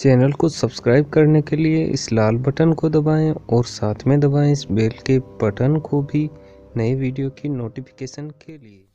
Channel को subscribe करने के लिए इस लाल बटन को दबाएं और साथ में दबाएं इस बेल के बटन को भी नई वीडियो की नोटिफिकेशन के लिए।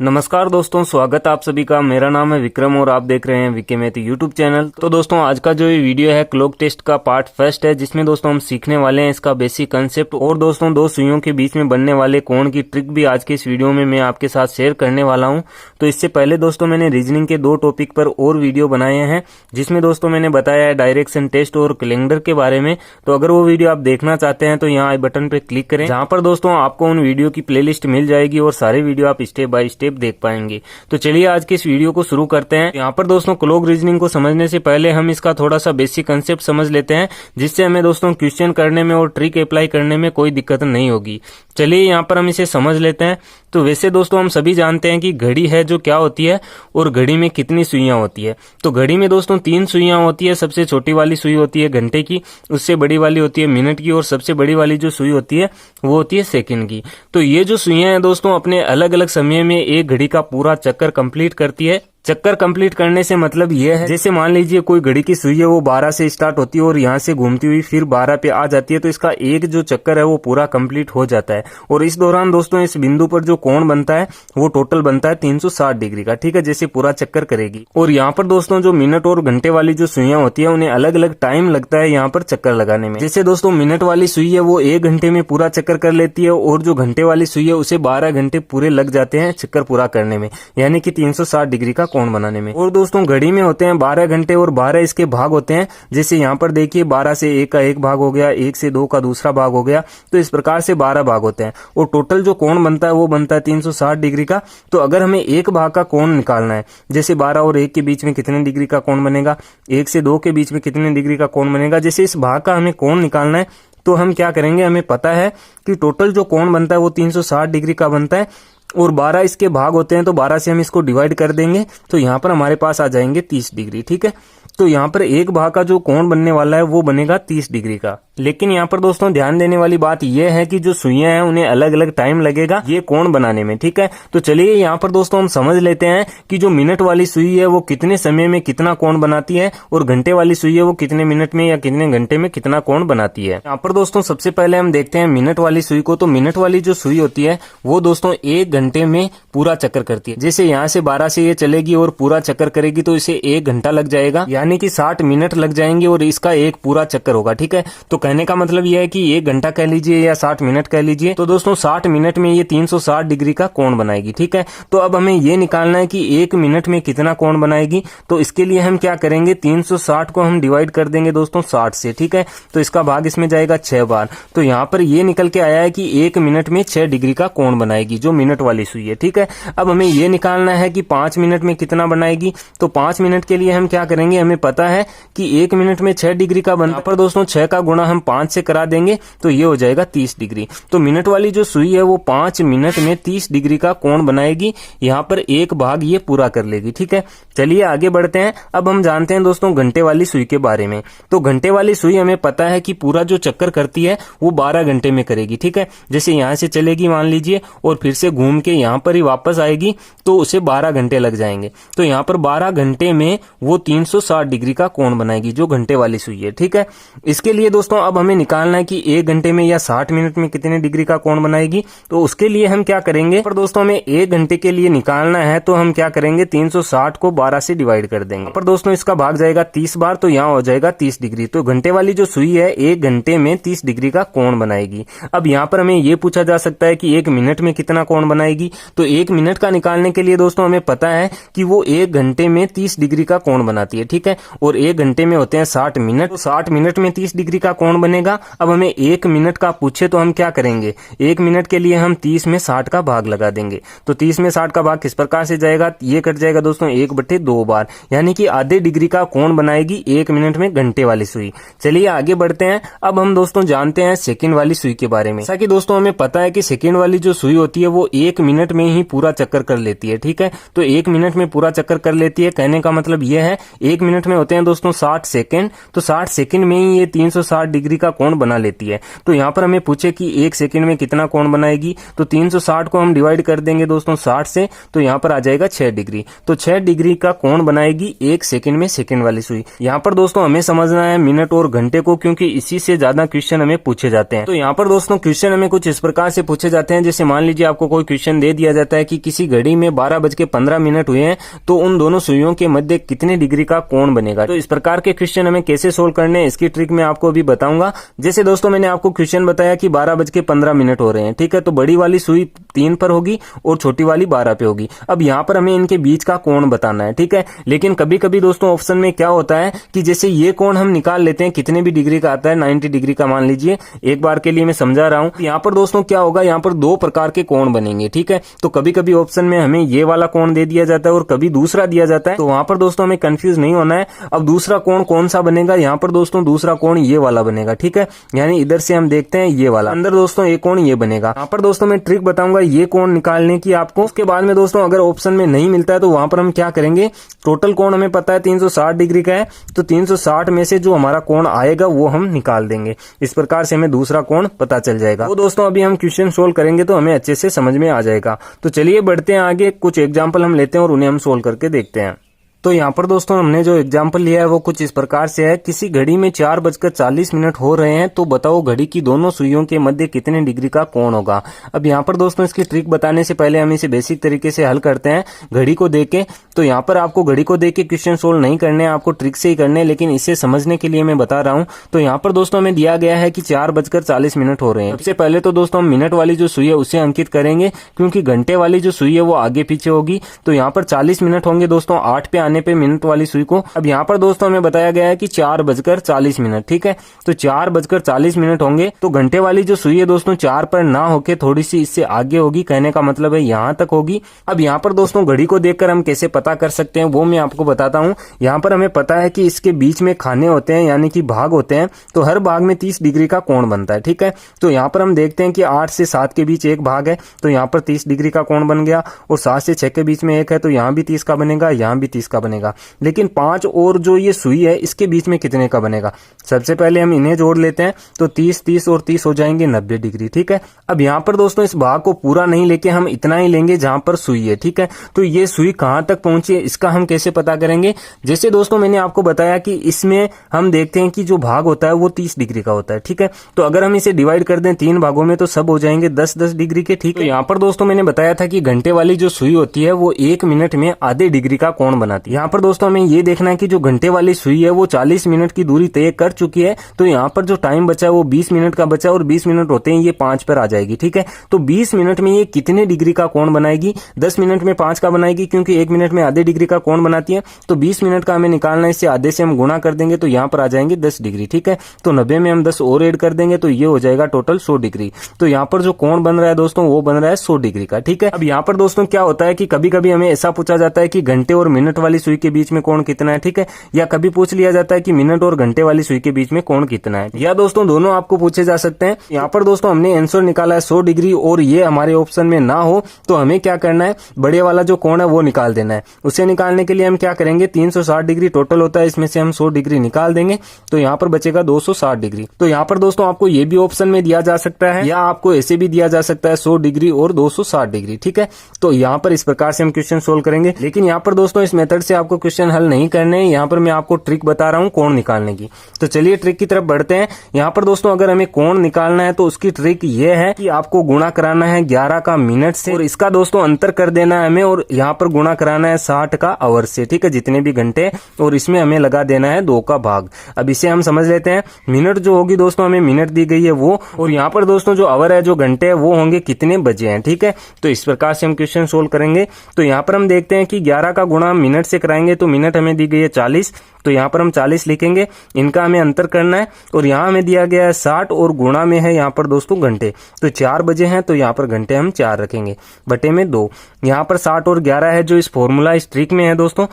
नमस्कार दोस्तों, स्वागत आप सभी का। मेरा नाम है विक्रम और आप देख रहे हैं विके मेहती यूट्यूब चैनल। तो दोस्तों आज का जो ये वीडियो है क्लॉक टेस्ट का पार्ट फर्स्ट है, जिसमें दोस्तों हम सीखने वाले हैं इसका बेसिक कंसेप्ट और दोस्तों दो सुइयों के बीच में बनने वाले कोण की ट्रिक भी आज के इस वीडियो में मैं आपके साथ शेयर करने वाला हूं। तो इससे पहले दोस्तों मैंने रीजनिंग के दो टॉपिक पर और वीडियो बनाए हैं, जिसमें दोस्तों मैंने बताया है डायरेक्शन टेस्ट और कैलेंडर के बारे में। तो अगर वो वीडियो आप देखना चाहते हैं तो यहाँ आई बटन पे क्लिक करें, जहां पर दोस्तों आपको उन वीडियो की प्लेलिस्ट मिल जाएगी और सारे वीडियो आप स्टेप बाय स्टेप देख पाएंगे। तो चलिए आज के इस वीडियो को शुरू करते हैं। यहाँ पर दोस्तों क्लॉक रीजनिंग को समझने से पहले हम इसका थोड़ा सा बेसिक कंसेप्ट समझ लेते हैं, जिससे हमें दोस्तों क्वेश्चन करने में और ट्रिक अप्लाई करने में कोई दिक्कत नहीं होगी। चलिए यहाँ पर हम इसे समझ लेते हैं। तो वैसे दोस्तों हम सभी जानते हैं कि घड़ी है जो क्या होती है और घड़ी में कितनी सुइयां होती है। तो घड़ी में दोस्तों 3 सुइयां होती है। सबसे छोटी वाली सुई होती है घंटे की, उससे बड़ी वाली होती है मिनट की, और सबसे बड़ी वाली जो सुई होती है वो होती है सेकंड की। तो ये जो सुइयां हैं दोस्तों अपने अलग अलग समय में एक घड़ी का पूरा चक्कर कंप्लीट करती है। चक्कर कंप्लीट करने से मतलब ये है, जैसे मान लीजिए कोई घड़ी की सुई है वो 12 से स्टार्ट होती है और यहाँ से घूमती हुई फिर 12 पे आ जाती है, तो इसका एक जो चक्कर है वो पूरा कंप्लीट हो जाता है। और इस दौरान दोस्तों इस बिंदु पर जो कोण बनता है वो टोटल बनता है 360 डिग्री का, ठीक है, जैसे पूरा चक्कर करेगी। और यहाँ पर दोस्तों जो मिनट और घंटे वाली जो सुइयां होती है उन्हें अलग अलग टाइम लगता है यहाँ पर चक्कर लगाने में। जैसे दोस्तों मिनट वाली सुई है वो 1 घंटे में पूरा चक्कर कर लेती है, और जो घंटे वाली सुई है उसे 12 घंटे पूरे लग जाते हैं चक्कर पूरा करने में, यानी कि 360 डिग्री का कोण बनाने में। और दोस्तों घड़ी में होते हैं 12 घंटे और 12 इसके भाग होते हैं। जैसे यहाँ पर देखिए 12 से 1 का एक भाग हो गया, 1 से 2 का दूसरा भाग हो गया, तो इस प्रकार से 12 भाग होते हैं और टोटल जो कोण बनता है वो बनता है 360 डिग्री का। तो अगर हमें एक भाग का कोण निकालना है, जैसे 12 और 1 के बीच में कितने डिग्री का कोण बनेगा, 1 से 2 के बीच में कितने डिग्री का कोण बनेगा, जैसे इस भाग का हमें कोण निकालना है तो हम क्या करेंगे, हमें पता है कि टोटल जो कोण बनता है वो 360 डिग्री का बनता है और 12 इसके भाग होते हैं, तो 12 से हम इसको डिवाइड कर देंगे तो यहाँ पर हमारे पास आ जाएंगे 30 डिग्री, ठीक है। तो यहाँ पर एक भाग का जो कोण बनने वाला है वो बनेगा 30 डिग्री का। लेकिन यहाँ पर दोस्तों ध्यान देने वाली बात यह है कि जो सुइयां हैं उन्हें अलग अलग टाइम लगेगा ये कोण बनाने में, ठीक है। तो चलिए यहाँ पर दोस्तों हम समझ लेते हैं कि जो मिनट वाली सुई है वो कितने समय में कितना कोण बनाती है और घंटे वाली सुई है वो कितने मिनट में या कितने घंटे में कितना कोण बनाती है। यहाँ पर दोस्तों सबसे पहले हम देखते हैं मिनट वाली सुई को। तो मिनट वाली जो सुई होती है वो दोस्तों 1 घंटे में पूरा चक्कर करती है। जैसे यहाँ से 12 से ये चलेगी और पूरा चक्कर करेगी तो इसे 1 घंटा लग जाएगा, यानी कि 60 मिनट लग जाएंगे और इसका एक पूरा चक्कर होगा, ठीक है। तो कहने का मतलब यह है कि 1 घंटा कह लीजिए या 60 मिनट कह लीजिए, तो दोस्तों 60 मिनट में ये 360 डिग्री का कोण बनाएगी, ठीक है। तो अब हमें ये निकालना है कि 1 मिनट में कितना कोण बनाएगी। तो इसके लिए हम क्या करेंगे, 360 को हम डिवाइड कर देंगे दोस्तों 60 से, ठीक है। तो इसका भाग इसमें जाएगा 6 बार। तो यहाँ पर ये निकल के आया है कि 1 मिनट में 6 डिग्री का कोण बनाएगी जो मिनट वाली सुई है, ठीक है। अब हमें ये निकालना है कि 5 मिनट में कितना बनाएगी। तो 5 मिनट के लिए हम क्या करेंगे, हमें पता है कि 1 मिनट में 6 डिग्री का बनता है, पर दोस्तों 6 का गुणा हम 5 से करा देंगे तो ये हो जाएगा 30 डिग्री। तो मिनट वाली जो सुई है वो 5 मिनट में 30 डिग्री का कोण बनाएगी। यहाँ पर एक भाग ये पूरा कर लेगी, ठीक है। चलिए आगे बढ़ते हैं। अब हम जानते हैं दोस्तों घंटे वाली सुई के बारे में। तो घंटे वाली सुई हमें पता है कि पूरा जो चक्कर करती है वो 12 घंटे में करेगी, ठीक है। जैसे यहाँ से चलेगी मान लीजिए और फिर से घूम के यहाँ पर ही वापस आएगी तो उसे 12 घंटे लग जाएंगे। तो यहाँ पर 12 घंटे में वो 360 डिग्री का कोण बनाएगी जो घंटे वाली सुई है, ठीक है। इसके लिए दोस्तों अब हमें निकालना है कि 1 घंटे में या 60 मिनट में कितने डिग्री का कोण बनाएगी। तो उसके लिए हम क्या करेंगे, पर दोस्तों हमें 1 घंटे के लिए निकालना है तो हम क्या करेंगे, 360 को 12 से डिवाइड कर देंगे। पर दोस्तों इसका भाग जाएगा 30 बार, तो यहाँ हो जाएगा 30 डिग्री। तो घंटे वाली जो सुई है 1 घंटे में 30 डिग्री का कोण बनाएगी। अब यहाँ पर हमें ये पूछा जा सकता है कि 1 मिनट में कितना कोण बनाएगी। तो 1 मिनट का निकालने के लिए दोस्तों हमें पता है कि वो 1 घंटे में 30 डिग्री का कोण बनाती है, ठीक है। और 1 घंटे में होते हैं 60 मिनट, तो 60 मिनट में 30 डिग्री का कोण बनेगा। अब हमें 1 मिनट का पूछे तो हम क्या करेंगे, 1 मिनट के लिए हम 30 में 60 का भाग लगा देंगे। तो 30 में 60 का भाग किस प्रकार से जाएगा, ये कट जाएगा दोस्तों 1/2 बार, यानी कि आधे डिग्री का कोण बनाएगी 1 मिनट में घंटे वाली सुई। चलिए आगे बढ़ते हैं। अब हम दोस्तों जानते हैं सेकंड वाली सुई के बारे में। जैसा कि दोस्तों हमें पता है कि सेकंड वाली जो सुई होती है वो 1 मिनट में ही पूरा चक्कर कर लेती है, ठीक है। तो 1 मिनट में पूरा चक्कर कर लेती है, कहने का मतलब यह है 1 मिनट में होते हैं दोस्तों 60 सेकंड। तो 60 सेकंड में ही ये 360 डिग्री का कोण बना लेती है। तो यहाँ पर हमें पूछे कि 1 सेकंड में कितना कोण बनाएगी, तो 360 को हम डिवाइड कर देंगे दोस्तों 60 से, तो यहाँ पर आ जाएगा 6 डिग्री। तो 6 डिग्री का कोण बनाएगी 1 सेकंड में सेकंड वाली सुई। यहाँ पर दोस्तों हमें समझना है मिनट और घंटे को, क्योंकि इसी से ज्यादा क्वेश्चन हमें पूछे जाते हैं। तो यहाँ पर दोस्तों क्वेश्चन हमें कुछ इस प्रकार से पूछे जाते हैं, जैसे मान लीजिए आपको कोई क्वेश्चन दे दिया जाता है कि किसी घड़ी में 12:15 हुए हैं, तो उन दोनों सुइयों के मध्य कितने डिग्री का कोण बनेगा। तो इस प्रकार के क्वेश्चन हमें कैसे सोल्व करने हैं, इसकी ट्रिक मैं आपको अभी बताऊंगा। जैसे दोस्तों मैंने आपको क्वेश्चन बताया कि 12:15 हो रहे हैं, ठीक है, तो बड़ी वाली सुई 3 पर होगी और छोटी वाली 12 पे होगी। अब यहाँ पर हमें इनके बीच का कोण बताना है, ठीक है। लेकिन कभी कभी दोस्तों ऑप्शन में क्या होता है कि जैसे ये कोण हम निकाल लेते हैं, कितने भी डिग्री का आता है, 90 डिग्री का मान लीजिए। एक बार के लिए मैं समझा रहा हूं। यहाँ पर दोस्तों क्या होगा, यहाँ पर 2 प्रकार के कोण बनेंगे, ठीक है। तो कभी कभी ऑप्शन में हमें ये वाला कोण दे दिया जाता है और कभी दूसरा दिया जाता है, तो वहां पर दोस्तों हमें कंफ्यूज नहीं होना है। अब दूसरा कोण कौन सा बनेगा, यहाँ पर दोस्तों दूसरा कोण ये वाला बनेगा, ठीक है। यानी इधर से हम देखते हैं ये वाला, अंदर दोस्तों एक कोण ये बनेगा। यहाँ पर दोस्तों मैं ट्रिक बताऊंगा ये कोण निकालने की आपको। उसके बाद में दोस्तों अगर ऑप्शन में नहीं मिलता है तो वहां पर हम क्या करेंगे, टोटल कोण हमें पता है 360 डिग्री का है, तो 360 में से जो हमारा कोण आएगा वो हम निकाल देंगे। इस प्रकार से हमें दूसरा कोण पता चल जाएगा। तो दोस्तों अभी हम क्वेश्चन सोल्व करेंगे तो हमें अच्छे से समझ में आ जाएगा। तो चलिए बढ़ते हैं आगे, कुछ एग्जाम्पल हम लेते हैं और उन्हें हम सोल्व करके देखते हैं। तो यहाँ पर दोस्तों हमने जो एग्जाम्पल लिया है वो कुछ इस प्रकार से है। किसी घड़ी में 4:40 हो रहे हैं, तो बताओ घड़ी की दोनों सुइयों के मध्य कितने डिग्री का कोण होगा। अब यहाँ पर दोस्तों इसकी ट्रिक बताने से पहले हम इसे बेसिक तरीके से हल करते हैं घड़ी को देके। तो यहाँ पर आपको घड़ी को देके क्वेश्चन सोल्व नहीं करने, आपको ट्रिक से ही करने हैं, लेकिन इसे समझने के लिए मैं बता रहा हूँ। तो यहाँ पर दोस्तों हमें दिया गया है कि 4:40 हो रहे हैं। सबसे पहले तो दोस्तों हम मिनट वाली जो सुई है उसे अंकित करेंगे, क्योंकि घंटे वाली जो सुई है वो आगे पीछे होगी। तो यहाँ पर 40 मिनट होंगे दोस्तों 8 पे आने पे मिनट वाली सुई को। अब यहाँ पर दोस्तों हमें बताया गया है कि 4:40, ठीक है। तो 4:40 होंगे, तो घंटे वाली जो सुई है दोस्तों 4 पर ना होके थोड़ी सी इससे आगे होगी, कहने का मतलब है यहाँ तक होगी। अब यहाँ पर दोस्तों घड़ी को देखकर हम कैसे पता कर सकते हैं वो मैं आपको बताता हूँ। यहाँ पर हमें पता है कि इसके बीच में खाने होते हैं, यानी कि भाग होते हैं, तो हर भाग में 30 डिग्री का कोण बनता है, ठीक है। तो यहाँ पर हम देखते हैं कि 8 से 7 के बीच एक भाग है, तो यहाँ पर 30 डिग्री का कोण बन गया, और 7 से 6 के बीच में एक है, तो यहाँ भी 30 का बनेगा, यहाँ भी 30 का बनेगा। लेकिन 5 और जो ये सुई है इसके बीच में कितने का बनेगा। सबसे पहले हम इन्हें जोड़ लेते हैं, तो 30, 30 और 30 हो जाएंगे 90 डिग्री, ठीक है। अब यहाँ पर दोस्तों इस भाग को पूरा नहीं लेके हम इतना ही लेंगे जहां पर सुई है, ठीक है। तो ये सुई कहां तक पहुंची है इसका हम कैसे पता करेंगे। जैसे दोस्तों मैंने आपको बताया कि इसमें हम देखते हैं कि जो भाग होता है वो 30 डिग्री का होता है, ठीक है। तो अगर हम इसे डिवाइड कर दें 3 भागों में, तो सब हो जाएंगे 10-10 डिग्री के, ठीक है। तो यहाँ पर दोस्तों मैंने बताया था कि घंटे वाली जो सुई होती है वो 1 मिनट में आधे डिग्री का कोण बनाती है। यहाँ पर दोस्तों हमें ये देखना है कि जो घंटे वाली सुई है वो 40 मिनट की दूरी तय कर चुकी है, तो यहाँ पर जो टाइम बचा है वो 20 मिनट का बचा, और 20 मिनट होते हैं ये 5 पर आ जाएगी, ठीक है। तो 20 मिनट में ये कितने डिग्री का कोण बनाएगी, 10 मिनट में 5 का बनाएगी, क्योंकि 1 मिनट में आधे डिग्री का कोण बनाती है। तो 20 मिनट का हमें निकालना है, इससे आधे से हम गुणा कर देंगे, तो यहाँ पर आ जाएंगे 10 डिग्री, ठीक है। तो 90 में हम 10 और ऐड कर देंगे, तो ये हो जाएगा टोटल 100 डिग्री। तो यहाँ पर जो कोण बन रहा है दोस्तों वो बन रहा है 100 डिग्री का, ठीक है। अब यहाँ पर दोस्तों क्या होता है कि कभी कभी हमें ऐसा पूछा जाता है कि घंटे और मिनट वाली सुई के बीच में कोण कितना है, ठीक है, या कभी पूछ लिया जाता है कि मिनट और घंटे वाली सुई के बीच में कोण कितना है, या दोस्तों दोनों आपको पूछे जा सकते हैं। यहाँ पर दोस्तों हमने आंसर निकाला है 100 डिग्री, और ये हमारे ऑप्शन में ना हो तो हमें क्या करना है, बड़े वाला जो कोण है वो निकाल देना है। उसे निकालने के लिए हम क्या करेंगे, 360 डिग्री टोटल होता है, इसमें से हम 100 डिग्री निकाल देंगे, तो यहाँ पर बचेगा 260 डिग्री। तो यहाँ पर दोस्तों आपको ये भी ऑप्शन में दिया जा सकता है, या आपको ऐसे भी दिया जा सकता है 100 डिग्री और 260 डिग्री, ठीक है। तो यहाँ पर इस प्रकार से हम क्वेश्चन सोल्व करेंगे। लेकिन यहाँ पर दोस्तों इस मेथड से आपको क्वेश्चन हल नहीं करने, यहाँ पर मैं आपको ट्रिक बता रहा हूँ कोण निकालने की। तो चलिए ट्रिक की तरफ बढ़ते हैं। यहाँ पर दोस्तों अगर हमें कोण निकालना है तो उसकी ट्रिक ये है कि आपको गुणा कराना है 11 का मिनट से, और इसका दोस्तों अंतर कर देना है हमें, और यहाँ पर गुणा कराना है 60 का आवर से, ठीक है, जितने भी घंटे, और इसमें हमें लगा देना है 2 का भाग। अब इसे हम समझ लेते हैं। मिनट जो होगी दोस्तों हमें मिनट दी गई है वो, और यहाँ पर दोस्तों जो आवर है जो घंटे है वो होंगे कितने बजे हैं, ठीक है। तो इस प्रकार से हम क्वेश्चन सोल्व करेंगे। तो यहाँ पर हम देखते हैं कि 11 का गुणा मिनट से कराएंगे, तो मिनट हमें दी गई है 40, तो यहाँ पर हम 40 लिखेंगे, इनका हमें अंतर करना है, और यहाँ हमें दिया गया है 60, और गुणा में है यहाँ पर दोस्तों घंटे, तो 4 बजे हैं, तो यहाँ पर घंटे हम 4 रखेंगे, बटे में 2। यहाँ पर 60 और 11 है जो इस फॉर्मूला इस ट्रिक में है दोस्तों।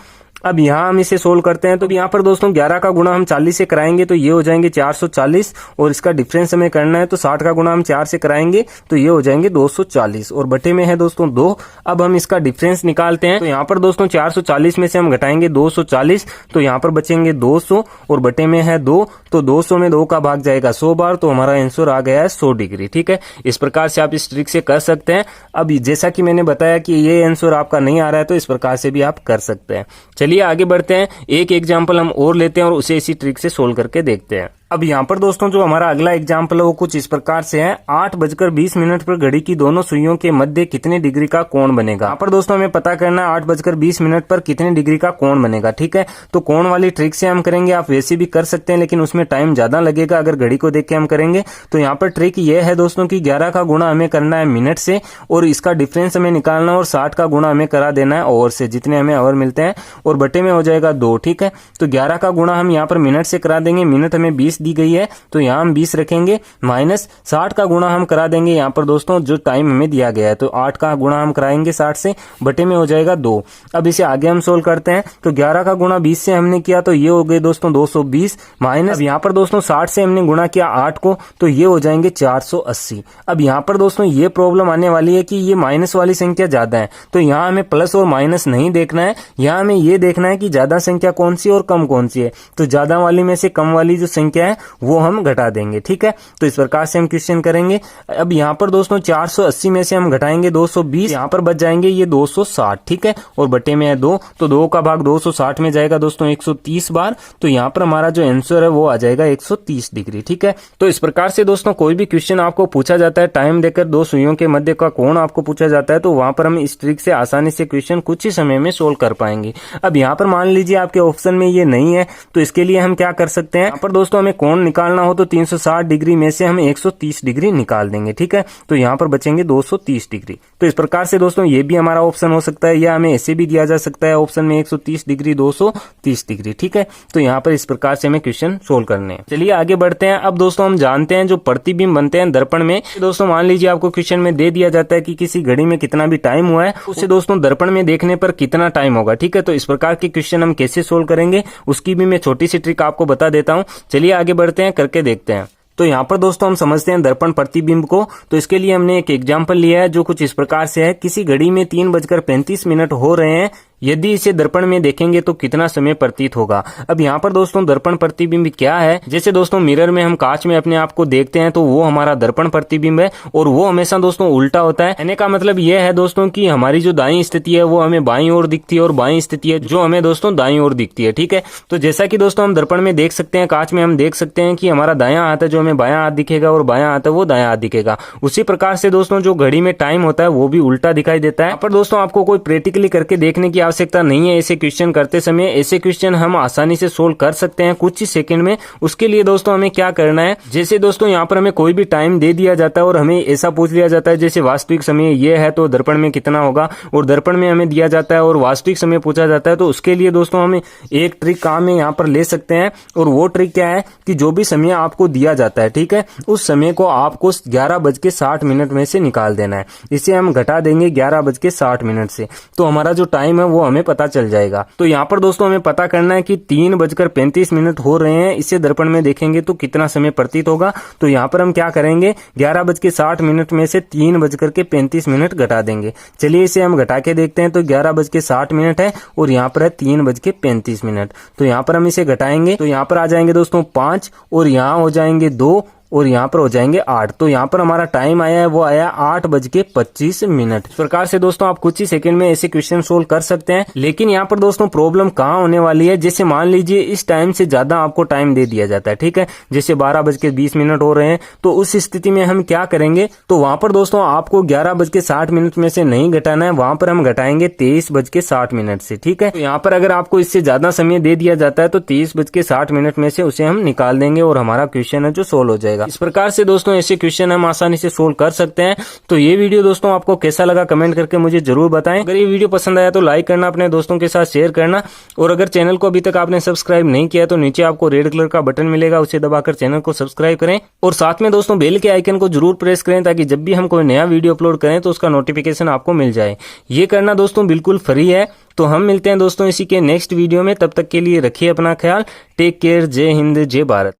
अब यहाँ हम इसे सोल्व करते हैं। तो यहाँ पर दोस्तों 11 का गुणा हम 40 से कराएंगे तो ये हो जाएंगे 440, और इसका डिफरेंस हमें करना है तो 60 का गुणा हम 4 से कराएंगे तो ये हो जाएंगे 240, और बटे में है दोस्तों 2। अब हम इसका डिफरेंस निकालते हैं। तो यहाँ पर दोस्तों 440 में से हम घटाएंगे 240, तो यहाँ पर बचेंगे 200, और बटे में है 2, तो 200 में 2 का भाग जाएगा 100 बार, तो हमारा आंसर आ गया है 100 डिग्री। ठीक है, इस प्रकार से आप इस ट्रिक से कर सकते हैं। अब जैसा कि मैंने बताया कि ये आंसर आपका नहीं आ रहा है तो इस प्रकार से भी आप कर सकते हैं। चलिए आगे बढ़ते हैं, एक एग्जाम्पल हम और लेते हैं और उसे इसी ट्रिक से सोल्व करके देखते हैं। अब यहाँ पर दोस्तों जो हमारा अगला एग्जाम्पल है वो कुछ इस प्रकार से है। 8:20 पर घड़ी की दोनों सुइयों के मध्य कितने डिग्री का कोण बनेगा। यहाँ पर दोस्तों हमें पता करना है 8:20 पर कितने डिग्री का कोण बनेगा। ठीक है, तो कोण वाली ट्रिक से हम करेंगे, आप वैसे भी कर सकते हैं लेकिन उसमें टाइम ज्यादा लगेगा अगर घड़ी को देख के हम करेंगे। तो यहाँ पर ट्रिक ये है दोस्तों कि 11 का गुणा हमें करना है मिनट से, और इसका डिफरेंस हमें निकालना है, और 60 का गुणा हमें करा देना है आवर से, जितने हमें आवर मिलते हैं, और बटे में हो जाएगा 2। ठीक है, तो 11 का गुणा हम यहाँ पर मिनट से करा देंगे, मिनट हमें 20 दी गई है तो यहाँ हम 20 रखेंगे, माइनस 60 का गुणा हम करा देंगे यहाँ पर दोस्तों जो टाइम हमें दिया गया है, तो 8 का गुणा हम कराएंगे 60 से, बटे में हो जाएगा 2। अब इसे आगे हम सोल्व करते हैं। तो 11 का गुणा 20 से हमने किया तो ये हो गए दोस्तों 220, माइनस यहाँ पर दोस्तों 60 से हमने गुणा किया 8 को तो ये हो जाएंगे 480। अब यहाँ पर दोस्तों ये प्रॉब्लम आने वाली है कि ये माइनस वाली संख्या ज्यादा है, तो यहाँ हमें प्लस और माइनस नहीं देखना है, यहाँ हमें ये देखना है कि ज्यादा संख्या कौन सी और कम कौन सी है। तो ज्यादा वाली में से कम वाली जो संख्या है वो हम घटा देंगे। ठीक है, तो इस प्रकार से हम क्वेश्चन करेंगे। अब यहाँ पर दोस्तों 480 में से हम घटाएंगे 220, यहाँ पर बच जाएंगे ये 260। ठीक है, और बटे में है 2, तो 2 का भाग 260 में जाएगा दोस्तों 130 बार, तो यहाँ पर हमारा जो आंसर है वो आ जाएगा 130 डिग्री। ठीक है, तो इस प्रकार से दोस्तों कोई भी क्वेश्चन आपको पूछा जाता है, टाइम देकर दो सुइयों के मध्य का कोण आपको पूछा जाता है, तो वहां पर हम इस ट्रिक से आसानी से क्वेश्चन कुछ ही समय में सोल्व कर पाएंगे। अब यहाँ पर मान लीजिए आपके ऑप्शन में ये नहीं है, तो इसके लिए हम क्या कर सकते हैं, यहाँ पर दोस्तों हमें कोण निकालना हो तो 360 डिग्री में से हम 130 डिग्री निकाल देंगे। ठीक है, तो यहाँ पर बचेंगे 230 डिग्री। तो इस प्रकार से दोस्तों ये भी हमारा ऑप्शन हो सकता है, या हमें ऐसे भी दिया जा सकता है ऑप्शन में 130 डिग्री 230 डिग्री। ठीक है, तो यहाँ पर इस प्रकार से हमें क्वेश्चन सोल्व करने हैं। चलिए आगे बढ़ते हैं। अब दोस्तों हम जानते हैं जो प्रतिबिंब बनते हैं दर्पण में। दोस्तों मान लीजिए आपको क्वेश्चन में दे दिया जाता है कि किसी घड़ी में कितना भी टाइम हुआ है, उससे दोस्तों दर्पण में देखने पर कितना टाइम होगा। ठीक है, तो इस प्रकार के क्वेश्चन हम कैसे सोल्व करेंगे उसकी भी मैं छोटी सी ट्रिक आपको बता देता हूँ। चलिए आगे बढ़ते हैं, करके देखते हैं। तो यहाँ पर दोस्तों हम समझते हैं दर्पण प्रतिबिंब को। तो इसके लिए हमने एक एग्जाम्पल लिया है जो कुछ इस प्रकार से है। किसी घड़ी में 3:35 हो रहे हैं, यदि इसे दर्पण में देखेंगे तो कितना समय प्रतीत होगा। अब यहाँ पर दोस्तों दर्पण प्रतिबिंब क्या है, जैसे दोस्तों मिरर में हम कांच में अपने आप को देखते हैं तो वो हमारा दर्पण प्रतिबिंब है, और वो हमेशा दोस्तों उल्टा होता है। कहने का मतलब ये है दोस्तों कि हमारी जो दाईं स्थिति है वो हमें बाईं ओर दिखती है, और बाईं स्थिति है जो हमें दोस्तों दाईं ओर दिखती है। ठीक है, तो जैसा कि दोस्तों हम दर्पण में देख सकते हैं, कांच में हम देख सकते हैं कि हमारा दायां हाथ है जो हमें बायां हाथ दिखेगा, और बायां हाथ है वो दायां हाथ दिखेगा। उसी प्रकार से दोस्तों जो घड़ी में टाइम होता है वो भी उल्टा दिखाई देता है। पर दोस्तों आपको कोई प्रैक्टिकली करके देखने की आवश्यकता नहीं है ऐसे क्वेश्चन करते समय। ऐसे क्वेश्चन हम आसानी से सोल्व कर सकते हैं कुछ ही सेकंड में। उसके लिए दोस्तों हमें क्या करना है, जैसे दोस्तों यहाँ पर हमें कोई भी टाइम दे दिया जाता है और हमें ऐसा पूछ लिया जाता है जैसे वास्तविक समय ये है तो दर्पण में कितना होगा, और दर्पण में हमें दिया जाता है और वास्तविक समय पूछा जाता है, तो उसके लिए दोस्तों हमें एक ट्रिक काम में यहाँ पर ले सकते हैं। और वो ट्रिक क्या है कि जो भी समय आपको दिया जाता है, ठीक है, उस समय को आपको 11:60 में से निकाल देना है। इसे हम घटा देंगे 11:60 से, तो हमारा जो टाइम है वो हमें पता चल जाएगा। तो यहाँ पर दोस्तों हमें पता करना है कि 3:35 हो रहे हैं, इसे दर्पण में देखेंगे तो कितना समय प्रतीत होगा। तो यहाँ पर हम क्या करेंगे, 11:60 में से 3:35 घटा देंगे। चलिए इसे हम घटा के देखते हैं। तो 11:60 है और यहाँ पर है 3:35। तो यहाँ पर हम इसे घटाएंगे तो यहाँ पर आ जाएंगे दोस्तों 5, और यहाँ हो जाएंगे 2, और यहाँ पर हो जाएंगे 8। तो यहाँ पर हमारा टाइम आया है वो आया 8:25। इस प्रकार से दोस्तों आप कुछ ही सेकंड में ऐसे क्वेश्चन सोल्व कर सकते हैं। लेकिन यहाँ पर दोस्तों प्रॉब्लम कहाँ होने वाली है, जैसे मान लीजिए इस टाइम से ज्यादा आपको टाइम दे दिया जाता है, ठीक है, जैसे 12:20 हो रहे हैं, तो उस स्थिति में हम क्या करेंगे, तो वहां पर दोस्तों आपको 11:60 में से नहीं घटाना है, वहां पर हम घटाएंगे 23:60 से। ठीक है, तो यहाँ पर अगर आपको इससे ज्यादा समय दे दिया जाता है तो 23:60 में से उसे हम निकाल देंगे और हमारा क्वेश्चन है जो सोल्व हो जाएगा। जाएगा। इस प्रकार से दोस्तों ऐसे क्वेश्चन हम आसानी से सोल्व कर सकते हैं। तो ये वीडियो दोस्तों आपको कैसा लगा कमेंट करके मुझे जरूर बताएं। अगर ये वीडियो पसंद आया तो लाइक करना, अपने दोस्तों के साथ शेयर करना, और अगर चैनल को अभी तक आपने सब्सक्राइब नहीं किया तो नीचे आपको रेड कलर का बटन मिलेगा, उसे दबाकर चैनल को सब्सक्राइब करें और साथ में दोस्तों बेल के आइकन को जरूर प्रेस करें ताकि जब भी हम कोई नया वीडियो अपलोड करें तो उसका नोटिफिकेशन आपको मिल जाए। ये करना दोस्तों बिल्कुल फ्री है। तो हम मिलते हैं दोस्तों इसी के नेक्स्ट वीडियो में, तब तक के लिए रखिए अपना ख्याल। Take care. जय हिंद, जय भारत।